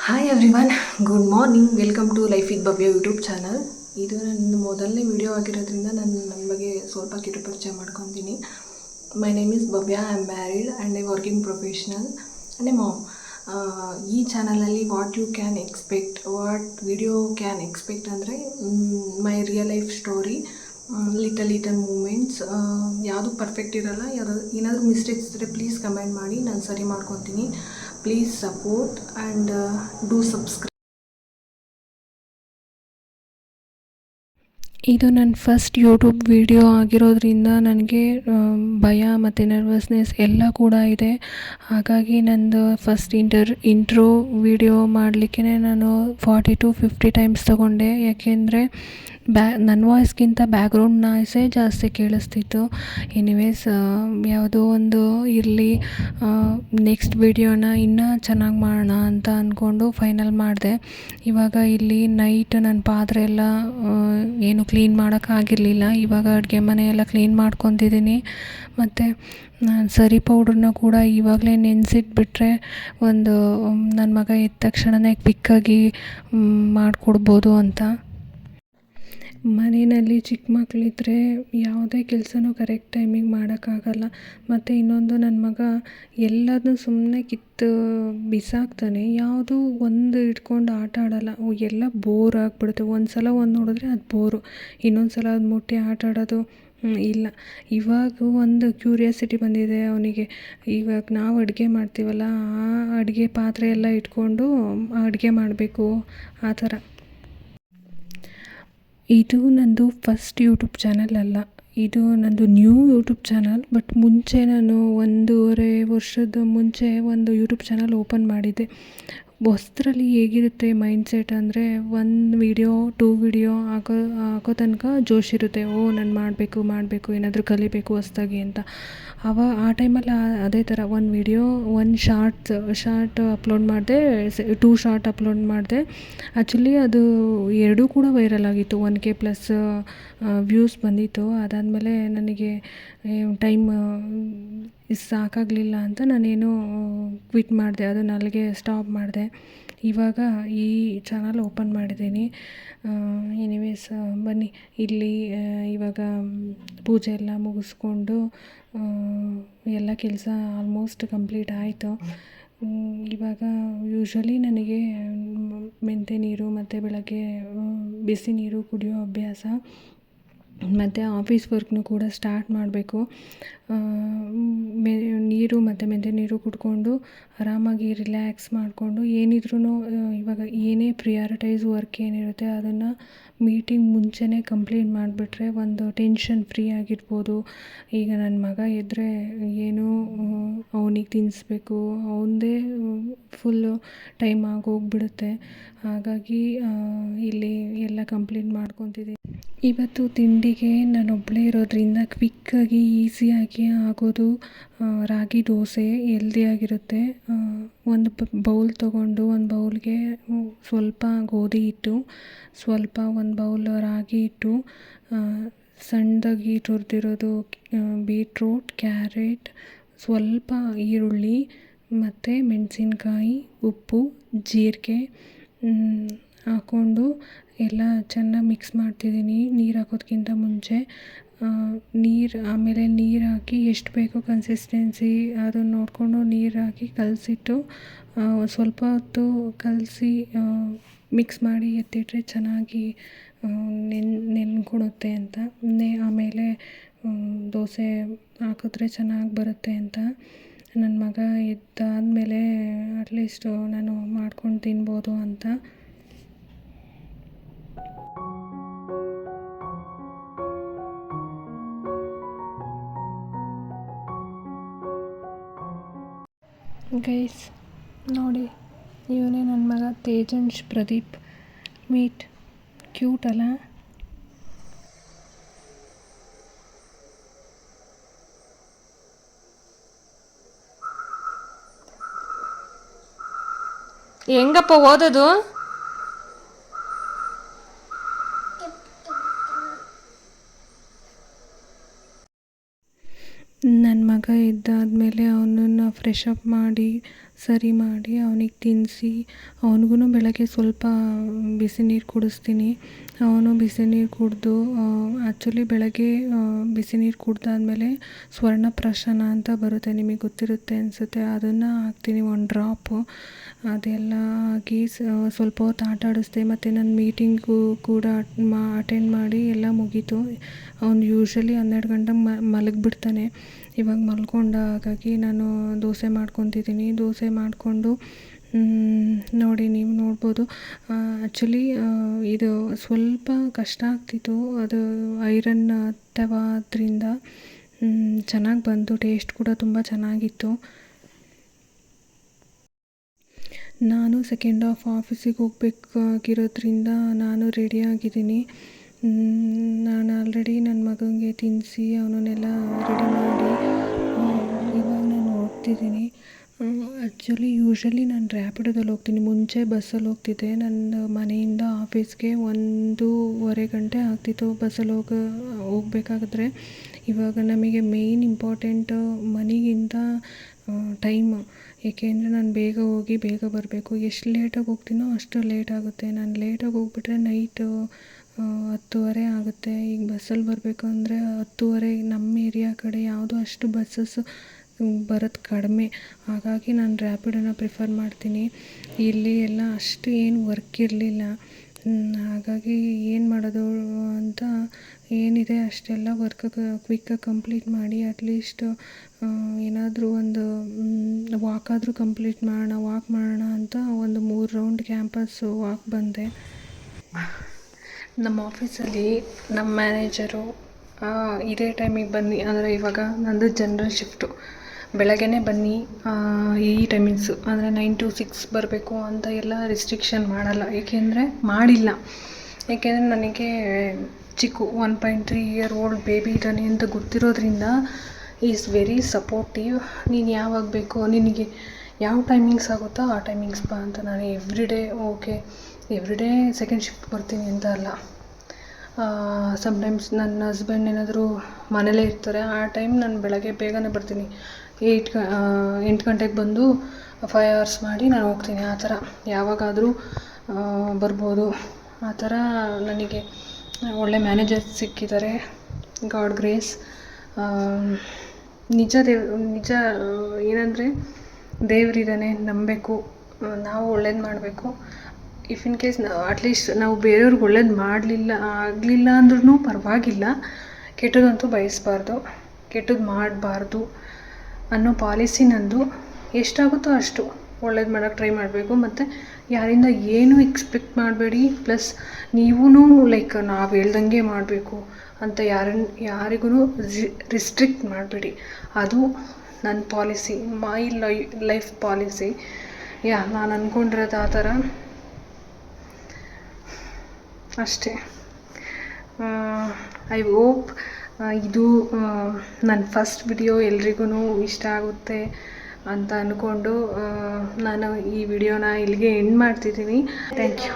Hi everyone, good morning. Welcome to life with Bhavya YouTube channel. ಇದು ನನ್ನ ಮೊದಲನೇ video ಆಗಿರೋದ್ರಿಂದ ನಾನು ನನ್ನ ಬಗ್ಗೆ ಸ್ವಲ್ಪ ಕಿರು ಪರಿಚಯ ಮಾಡ್ಕೊತೀನಿ. My name is Bhavya. I am married and a working professional and a mom. ಈ ಚಾನಲಲ್ಲಿ what you can expect, what video can expect ಅಂದರೆ my real life story, little moments. ಯಾವುದು ಪರ್ಫೆಕ್ಟ್ ಇರೋಲ್ಲ. ಏನಾದರೂ ಮಿಸ್ಟೇಕ್ಸ್ ಇದ್ದರೆ ಪ್ಲೀಸ್ ಕಮೆಂಟ್ ಮಾಡಿ, ನಾನು ಸರಿ ಮಾಡ್ಕೊತೀನಿ. Please support and do subscribe. ಇದು ನನ್ನ ಫಸ್ಟ್ ಯೂಟ್ಯೂಬ್ ವಿಡಿಯೋ ಆಗಿರೋದ್ರಿಂದ ನನಗೆ ಭಯ ಮತ್ತು ನರ್ವಸ್ನೆಸ್ ಎಲ್ಲ ಕೂಡ ಇದೆ. ಹಾಗಾಗಿ ನಂದು ಫಸ್ಟ್ ಇಂಟ್ರೋ ವಿಡಿಯೋ ಮಾಡಲಿಕ್ಕೆ ನಾನು 40 to 50 ಟೈಮ್ಸ್ ತೊಗೊಂಡೆ. ಯಾಕೆಂದರೆ ನನ್ನ ವಾಯ್ಸ್ಗಿಂತ ಬ್ಯಾಕ್ಗ್ರೌಂಡ್ ನಾಯ್ಸೇ ಜಾಸ್ತಿ ಕೇಳಿಸ್ತಿತ್ತು. ಎನಿವೇಸ್, ಯಾವುದೋ ಒಂದು ಇರಲಿ, ನೆಕ್ಸ್ಟ್ ವಿಡಿಯೋನ ಇನ್ನೂ ಚೆನ್ನಾಗಿ ಮಾಡೋಣ ಅಂತ ಅಂದ್ಕೊಂಡು ಫೈನಲ್ ಮಾಡಿದೆ. ಇವಾಗ ಇಲ್ಲಿ ನೈಟ್ ನನ್ನ ಪಾತ್ರೆ ಎಲ್ಲ ಏನು ಕ್ಲೀನ್ ಮಾಡೋಕ್ಕಾಗಿರಲಿಲ್ಲ. ಇವಾಗ ಅಡುಗೆ ಮನೆ ಎಲ್ಲ ಕ್ಲೀನ್ ಮಾಡ್ಕೊತಿದ್ದೀನಿ. ಮತ್ತು ನಾನು ಸರಿ ಪೌಡ್ರನ್ನ ಕೂಡ ಇವಾಗಲೇ ನೆನೆಸಿಟ್ಬಿಟ್ರೆ ನನ್ನ ಮಗ ಎದ್ದ ತಕ್ಷಣವೇ ಕ್ವಿಕ್ಕಾಗಿ ಮಾಡಿಕೊಡ್ಬೋದು ಅಂತ. ಮನೆಯಲ್ಲಿ ಚಿಕ್ಕ ಮಕ್ಕಳಿದ್ರೆ ಯಾವುದೇ ಕೆಲಸನೂ ಕರೆಕ್ಟ್ ಟೈಮಿಗೆ ಮಾಡೋಕ್ಕಾಗಲ್ಲ. ಮತ್ತು ಇನ್ನೊಂದು, ನನ್ನ ಮಗ ಎಲ್ಲದನ್ನೂ ಸುಮ್ಮನೆ ಕಿತ್ತು ಬಿಸಾಕ್ತಾನೆ. ಯಾವುದೂ ಒಂದು ಇಟ್ಕೊಂಡು ಆಟ ಆಡೋಲ್ಲ. ಎಲ್ಲ ಬೋರ್ ಆಗಿಬಿಡುತ್ತೆ. ಒಂದು ಸಲ ಒಂದು ನೋಡಿದ್ರೆ ಅದು ಬೋರು, ಇನ್ನೊಂದು ಸಲ ಅದು ಮುಟ್ಟಿ ಆಟ ಆಡೋದು ಇಲ್ಲ. ಇವಾಗ ಒಂದು ಕ್ಯೂರಿಯಾಸಿಟಿ ಬಂದಿದೆ ಅವನಿಗೆ. ಇವಾಗ ನಾವು ಅಡುಗೆ ಮಾಡ್ತೀವಲ್ಲ, ಆ ಅಡುಗೆ ಪಾತ್ರೆ ಎಲ್ಲ ಇಟ್ಕೊಂಡು ಅಡುಗೆ ಮಾಡಬೇಕು, ಆ ಥರ. ಇದು ನಂದು ಫಸ್ಟ್ ಯೂಟ್ಯೂಬ್ ಚಾನಲ್ ಅಲ್ಲ, ಇದು ನಂದು ನ್ಯೂ ಯೂಟ್ಯೂಬ್ ಚಾನಲ್. ಬಟ್ ಮುಂಚೆ ನಾನು 1.5 ವರ್ಷದ ಮುಂಚೆ ಒಂದು ಯೂಟ್ಯೂಬ್ ಚಾನಲ್ ಓಪನ್ ಮಾಡಿದ್ದೆ. ಹೊಸದ್ರಲ್ಲಿ ಹೇಗಿರುತ್ತೆ ಮೈಂಡ್ಸೆಟ್ ಅಂದರೆ, 1 ವಿಡಿಯೋ 2 ವಿಡಿಯೋ ಆಗೋ ತನಕ ಜೋಶ್ ಇರುತ್ತೆ. ನಾನು ಮಾಡಬೇಕು, ಏನಾದರೂ ಕಲಿಬೇಕು ಹೊಸ್ದಾಗಿ ಅಂತ. ಆ ಟೈಮಲ್ಲಿ ಅದೇ ಥರ 1 ವಿಡಿಯೋ 1 ಶಾರ್ಟ್ ಅಪ್ಲೋಡ್ ಮಾಡಿದೆ, 2 ಶಾರ್ಟ್ ಅಪ್ಲೋಡ್ ಮಾಡಿದೆ. ಆ್ಯಕ್ಚುಲಿ ಅದು 2 ಕೂಡ ವೈರಲ್ ಆಗಿತ್ತು. 1K ಪ್ಲಸ್ ವ್ಯೂಸ್ ಬಂದಿತ್ತು. ಅದಾದಮೇಲೆ ನನಗೆ ಟೈಮ್ ಸಾಕಾಗಲಿಲ್ಲ ಅಂತ ನಾನೇನು ಕ್ವಿಟ್ ಮಾಡಿದೆ, ಅದನ್ನು ಅಲ್ಲಿಗೆ ಸ್ಟಾಪ್ ಮಾಡಿದೆ. ಇವಾಗ ಈ ಚಾನಲ್ ಓಪನ್ ಮಾಡಿದ್ದೀನಿ. ಎನಿವೇಸ್, ಬನ್ನಿ ಇಲ್ಲಿ ಇವಾಗ ಪೂಜೆ ಎಲ್ಲ ಮುಗಿಸ್ಕೊಂಡು ಎಲ್ಲ ಕೆಲಸ ಆಲ್ಮೋಸ್ಟ್ ಕಂಪ್ಲೀಟ್ ಆಯಿತು. ಇವಾಗ ಯೂಶ್ವಲಿ ನನಗೆ ಮೆಂತ್ಯ ನೀರು ಮತ್ತು ಬೆಳಗ್ಗೆ ಬಿಸಿ ನೀರು ಕುಡಿಯೋ ಅಭ್ಯಾಸ. ಮತ್ತು ಆಫೀಸ್ ವರ್ಕ್ನೂ ಕೂಡ ಸ್ಟಾರ್ಟ್ ಮಾಡಬೇಕು. ನೀರು ಮತ್ತು ಮೆಂತ್ಯ ನೀರು ಕುಡ್ಕೊಂಡು ಆರಾಮಾಗಿ ರಿಲ್ಯಾಕ್ಸ್ ಮಾಡಿಕೊಂಡು, ಏನಿದ್ರೂ ಇವಾಗ ಏನೇ ಪ್ರಿಯಾರಿಟೈಸ್ ವರ್ಕ್ ಏನಿರುತ್ತೆ ಅದನ್ನು ಮೀಟಿಂಗ್ ಮುಂಚೆನೇ ಕಂಪ್ಲೀಟ್ ಮಾಡಿಬಿಟ್ರೆ ಒಂದು ಟೆನ್ಷನ್ ಫ್ರೀ ಆಗಿರ್ಬೋದು. ಈಗ ನನ್ನ ಮಗ ಎದ್ದರೆ ಏನೋ ಅವನಿಗೆ ತಿನ್ನಿಸ್ಬೇಕು, ಅವನದೇ ಫುಲ್ಲು ಟೈಮ್ ಆಗೋಗ್ಬಿಡುತ್ತೆ. ಹಾಗಾಗಿ ಇಲ್ಲಿ ಎಲ್ಲ ಕಂಪ್ಲೀಟ್ ಮಾಡ್ಕೊತಿದ್ದೀನಿ. ಇವತ್ತು ತಿಂಡಿಗೆ ನಾನೊಬ್ಬಳೇ ಇರೋದ್ರಿಂದ ಕ್ವಿಕ್ಕಾಗಿ ಈಸಿಯಾಗಿ ಆಗೋದು ರಾಗಿ ದೋಸೆ. ಹೆಲ್ದಿಯಾಗಿರುತ್ತೆ. ಒಂದು ಬೌಲ್ ತೊಗೊಂಡು, ಒಂದು ಬೌಲ್ಗೆ ಸ್ವಲ್ಪ ಗೋಧಿ ಹಿಟ್ಟು, ಸ್ವಲ್ಪ 1 ಬೌಲ್ ರಾಗಿ ಹಿಟ್ಟು, ಸಣ್ಣದಾಗಿ ತುರಿದಿರೋದು ಬೀಟ್ರೂಟ್, ಕ್ಯಾರೆಟ್, ಸ್ವಲ್ಪ ಈರುಳ್ಳಿ ಮತ್ತು ಮೆಣಸಿನ್ಕಾಯಿ, ಉಪ್ಪು, ಜೀರಿಗೆ ಹಾಕ್ಕೊಂಡು ಎಲ್ಲ ಚೆನ್ನಾಗಿ ಮಿಕ್ಸ್ ಮಾಡ್ತಿದ್ದೀನಿ ನೀರು ಹಾಕೋದಕ್ಕಿಂತ ಮುಂಚೆ. ಆಮೇಲೆ ನೀರು ಹಾಕಿ ಎಷ್ಟು ಬೇಕೋ ಕನ್ಸಿಸ್ಟೆನ್ಸಿ ಅದನ್ನು ನೋಡಿಕೊಂಡು ನೀರು ಹಾಕಿ ಕಲಸಿಟ್ಟು ಸ್ವಲ್ಪ ಹೊತ್ತು ಕಲಸಿ ಮಿಕ್ಸ್ ಮಾಡಿ ಎತ್ತಿಟ್ರೆ ಚೆನ್ನಾಗಿ ನೆನ್ಕೊಳುತ್ತೆ ಅಂತ. ಆಮೇಲೆ ದೋಸೆ ಹಾಕಿದ್ರೆ ಚೆನ್ನಾಗಿ ಬರುತ್ತೆ ಅಂತ. ನನ್ನ ಮಗ ಎದ್ದಾದಮೇಲೆ ಅಟ್ಲೀಸ್ಟು ನಾನು ಮಾಡ್ಕೊಂಡು ತಿನ್ಬೋದು ಅಂತ. ಗೈಸ್ ನೋಡಿ, ಇವನೇ ನನ್ನ ಮಗ ತೇಜಂಶ್ ಪ್ರದೀಪ್. ಮೀಟ್ ಕ್ಯೂಟ್ ಅಲ್ಲ? ಹೆಂಗಪ್ಪ ಓದೋದು? ನನ್ನ ಮಗ ಇದ್ದಾದಮೇಲೆ ಅವನನ್ನು ಫ್ರೆಶ್ ಅಪ್ ಮಾಡಿ ಸರಿ ಮಾಡಿ ಅವನಿಗೆ ತಿನ್ನಿಸಿ ಅವನಿಗೂ ಬೆಳಗ್ಗೆ ಸ್ವಲ್ಪ ಬಿಸಿ ನೀರು ಕುಡಿಸ್ತೀನಿ. ಅವನು ಬಿಸಿ ನೀರು ಕುಡಿದು ಆ್ಯಕ್ಚುಲಿ ಬೆಳಗ್ಗೆ ಬಿಸಿ ನೀರು ಕುಡ್ದಾದ್ಮೇಲೆ ಸ್ವರ್ಣಪ್ರಾಶನ ಅಂತ ಬರುತ್ತೆ, ನಿಮಗೆ ಗೊತ್ತಿರುತ್ತೆ ಅನಿಸುತ್ತೆ, ಅದನ್ನು ಹಾಕ್ತೀನಿ 1 ಡ್ರಾಪು. ಅದೆಲ್ಲ ಆಗಿ ಸ್ವಲ್ಪ ಹೊತ್ತು ಆಟ ಆಡಿಸ್ದೆ. ಮತ್ತು ನನ್ನ ಮೀಟಿಂಗು ಕೂಡ ಅಟೆಂಡ್ ಮಾಡಿ ಎಲ್ಲ ಮುಗೀತು. ಅವ್ನು ಯೂಶ್ವಲಿ 12 ಗಂಟೆಗೆ ಮಲಗಿಬಿಡ್ತಾನೆ. ಇವಾಗ ಮಲ್ಕೊಂಡ, ಹಾಗಾಗಿ ನಾನು ದೋಸೆ ಮಾಡ್ಕೊತಿದ್ದೀನಿ. ದೋಸೆ ಮಾಡಿಕೊಂಡು ನೋಡಿ, ನೀವು ನೋಡ್ಬೋದು. ಆ್ಯಕ್ಚುಲಿ ಇದು ಸ್ವಲ್ಪ ಕಷ್ಟ ಆಗ್ತಿತ್ತು, ಅದು ಐರನ್ ತವಾ ಅದರಿಂದ ಚೆನ್ನಾಗಿ ಬಂತು. ಟೇಸ್ಟ್ ಕೂಡ ತುಂಬ ಚೆನ್ನಾಗಿತ್ತು. ನಾನು ಸೆಕೆಂಡ್ ಹಾಫ್ ಆಫೀಸಿಗೆ ಹೋಗ್ಬೇಕಾಗಿರೋದ್ರಿಂದ ನಾನು ರೆಡಿಯಾಗಿದ್ದೀನಿ. ನಾನು ಆಲ್ರೆಡಿ ನನ್ನ ಮಗನಿಗೆ ತಿನ್ನಿಸಿ ಅವನನ್ನೆಲ್ಲ ರೆಡಿ ಮಾಡಿ ಇವಾಗ ನಾನು ಹೋಗ್ತಿದ್ದೀನಿ. ಆ್ಯಕ್ಚುಲಿ ಯೂಶ್ವಲಿ ನಾನು ರ್ಯಾಪಿಡೋದಲ್ಲಿ ಹೋಗ್ತೀನಿ. ಮುಂಚೆ ಬಸ್ಸಲ್ಲಿ ಹೋಗ್ತಿದ್ದೆ. ನನ್ನ ಮನೆಯಿಂದ ಆಫೀಸ್ಗೆ 1.5 ಗಂಟೆ ಆಗ್ತಿತ್ತು ಬಸ್ಸಲ್ಲಿ ಹೋಗಬೇಕಾದ್ರೆ. ಇವಾಗ ನಮಗೆ ಮೇಯ್ನ್ ಇಂಪಾರ್ಟೆಂಟ್ ಮನಿಗಿಂತ ಟೈಮು. ಏಕೆಂದರೆ ನಾನು ಬೇಗ ಹೋಗಿ ಬೇಗ ಬರಬೇಕು. ಎಷ್ಟು ಲೇಟಾಗಿ ಹೋಗ್ತೀನೋ ಅಷ್ಟು ಲೇಟ್ ಆಗುತ್ತೆ. ನಾನು ಲೇಟಾಗಿ ಹೋಗ್ಬಿಟ್ರೆ ನೈಟು 10:30 ಆಗುತ್ತೆ. ಈಗ ಬಸ್ಸಲ್ಲಿ ಬರಬೇಕು ಅಂದರೆ 10:30. ನಮ್ಮ ಏರಿಯಾ ಕಡೆ ಯಾವುದೂ ಅಷ್ಟು ಬಸ್ಸಸ್ ಬರೋದು ಕಡಿಮೆ. ಹಾಗಾಗಿ ನಾನು ರ್ಯಾಪಿಡೋನ ಪ್ರಿಫರ್ ಮಾಡ್ತೀನಿ. ಇಲ್ಲಿ ಎಲ್ಲ ಅಷ್ಟು ಏನು ವರ್ಕ್ ಇರಲಿಲ್ಲ. ಹಾಗಾಗಿ ಏನು ಮಾಡೋದು ಅಂತ ಏನಿದೆ ಅಷ್ಟೆಲ್ಲ ವರ್ಕ್ ಕ್ವಿಕ್ಕಾಗಿ ಕಂಪ್ಲೀಟ್ ಮಾಡಿ ಅಟ್ಲೀಸ್ಟ್ ಏನಾದರೂ ಒಂದು ವಾಕ್ ಆದರೂ ಕಂಪ್ಲೀಟ್ ವಾಕ್ ಮಾಡೋಣ ಅಂತ ಒಂದು 3 ರೌಂಡ್ ಕ್ಯಾಂಪಸ್ ವಾಕ್ ಬಂದೆ. ನಮ್ಮ ಆಫೀಸಲ್ಲಿ ನಮ್ಮ ಮ್ಯಾನೇಜರು ಇದೇ ಟೈಮಿಗೆ ಬನ್ನಿ, ಅಂದರೆ ಇವಾಗ ನಂದು ಜನರಲ್ ಶಿಫ್ಟು, ಬೆಳಗ್ಗೆನೇ ಬನ್ನಿ, ಈ ಟೈಮಿಂಗ್ಸು ಅಂದರೆ 9 to 6 ಬರಬೇಕು ಅಂತ ಎಲ್ಲ ರಿಸ್ಟ್ರಿಕ್ಷನ್ ಮಾಡಲ್ಲ. ಮಾಡಿಲ್ಲ. ಏಕೆಂದರೆ ನನಗೆ ಚಿಕ್ಕು 1.3 year old ಬೇಬಿ ಇದ್ದಾನೆ ಅಂತ ಗೊತ್ತಿರೋದ್ರಿಂದ ಈಸ್ ವೆರಿ ಸಪೋರ್ಟಿವ್. ನೀನು ಯಾವಾಗ ಬೇಕೋ, ನಿನಗೆ ಯಾವ ಟೈಮಿಂಗ್ಸ್ ಆಗುತ್ತೋ ಆ ಟೈಮಿಂಗ್ಸ್ ಬಾ ಅಂತ. ನಾನು ಎವ್ರಿಡೇ ಸೆಕೆಂಡ್ ಶಿಫ್ಟ್ ಬರ್ತೀನಿ ಅಂತ ಅಲ್ಲ. ಸಮ್ಟೈಮ್ಸ್ ನನ್ನ ಹಸ್ಬೆಂಡ್ ಏನಾದರೂ ಮನೇಲೇ ಇರ್ತಾರೆ, ಆ ಟೈಮ್ ನಾನು ಬೆಳಗ್ಗೆ ಬೇಗನೆ ಬರ್ತೀನಿ. 8 ಗಂಟೆಗೆ ಬಂದು 5 hours ಮಾಡಿ ನಾನು ಹೋಗ್ತೀನಿ. ಆ ಥರ ಯಾವಾಗಾದರೂ ಬರ್ಬೋದು. ಆ ಥರ ನನಗೆ ಒಳ್ಳೆ ಮ್ಯಾನೇಜರ್ ಸಿಕ್ಕಿದ್ದಾರೆ, ಗಾಡ್ ಗ್ರೇಸ್. ನಿಜ ಏನಂದರೆ ದೇವರಿದ್ದಾನೆ, ನಂಬಬೇಕು. ನಾವು ಒಳ್ಳೇದು ಮಾಡಬೇಕು. ಇಫ್ ಇನ್ ಕೇಸ್ ಅಟ್ಲೀಸ್ಟ್ ನಾವು ಬೇರೆಯವ್ರಿಗೆ ಒಳ್ಳೇದು ಆಗಲಿಲ್ಲ ಅಂದ್ರೂ ಪರವಾಗಿಲ್ಲ, ಕೆಟ್ಟದಂತೂ ಬಯಸಬಾರ್ದು, ಕೆಟ್ಟದ್ದು ಮಾಡಬಾರ್ದು ಅನ್ನೋ ಪಾಲಿಸಿ ನಂದು. ಎಷ್ಟಾಗುತ್ತೋ ಅಷ್ಟು ಒಳ್ಳೇದು ಮಾಡೋಕ್ಕೆ ಟ್ರೈ ಮಾಡಬೇಕು. ಮತ್ತು ಯಾರಿಂದ ಏನೂ ಎಕ್ಸ್ಪೆಕ್ಟ್ ಮಾಡಬೇಡಿ. ಪ್ಲಸ್ ನೀವೂ ಲೈಕ್ ನಾವು ಹೇಳ್ದಂಗೆ ಮಾಡಬೇಕು ಅಂತ ಯಾರಿಗೂ ರಿಸ್ಟ್ರಿಕ್ಟ್ ಮಾಡಬೇಡಿ. ಅದು ನನ್ನ ಪಾಲಿಸಿ, ಮೈ ಲೈಫ್ ಪಾಲಿಸಿ. ನಾನು ಅಂದ್ಕೊಂಡಿರೋದು ಆ ಥರ ಅಷ್ಟೇ. ಐ ಹೋಪ್ ಇದು ನನ್ನ ಫಸ್ಟ್ ವಿಡಿಯೋ ಎಲ್ರಿಗೂ ಇಷ್ಟ ಆಗುತ್ತೆ ಅಂತ ಅಂದ್ಕೊಂಡು ನಾನು ಈ ವಿಡಿಯೋನ ಇಲ್ಲಿಗೆ ಎಂಡ್ ಮಾಡ್ತಿದ್ದೀನಿ. Thank you.